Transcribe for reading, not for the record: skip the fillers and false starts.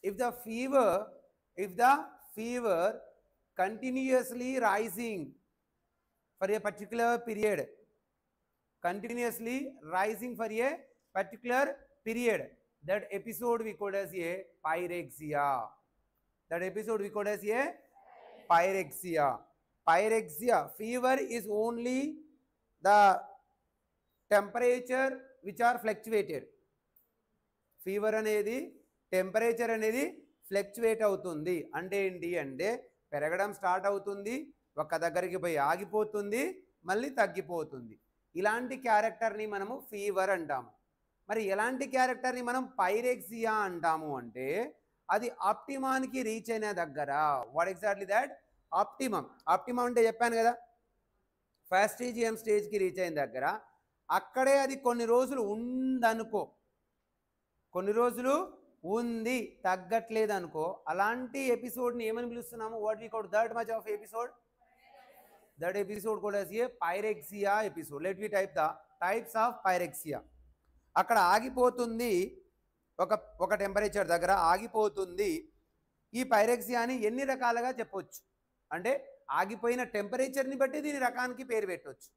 if the fever continuously rising for a particular period, continuously rising for a particular period, that episode we call as a pyrexia. That episode we call as a pyrexia. Pyrexia, fever is only the temperature which are fluctuated. Fever అనేది temperature అనేది fluctuate అవుతుంది. అంటే ఏంటి అంటే పెరగడం start అవుతుంది, ఒక దగ్గరికి పోయి ఆగిపోతుంది, మళ్ళీ తగ్గిపోతుంది. ఇలాంటి క్యారెక్టర్ని మనము ఫీవర్ అంటాము. మరి ఎలాంటి క్యారెక్టర్ని మనం పైరెక్సియా అంటాము అంటే అది ఆప్టిమానికి రీచ్ అయిన దగ్గర. What exactly that? Optimum. Optimum అంటే చెప్పాను కదా, ఫాస్టీజియం స్టేజ్కి రీచ్ అయిన దగ్గర అక్కడే అది కొన్ని రోజులు ఉందనుకో, కొన్ని రోజులు ఉంది, తగ్గట్లేదు అనుకో, అలాంటి ఎపిసోడ్ని ఏమని పిలుస్తున్నాము? What we call that much of episode? That episode కూడా a pyrexia episode. Let we type the types of pyrexia. అక్కడ ఆగిపోతుంది, ఒక టెంపరేచర్ దగ్గర ఆగిపోతుంది. ఈ పైరెక్సియాని ఎన్ని రకాలుగా చెప్పొచ్చు అంటే ఆగిపోయిన టెంపరేచర్ని బట్టి దీని రకానికి పేరు పెట్టవచ్చు.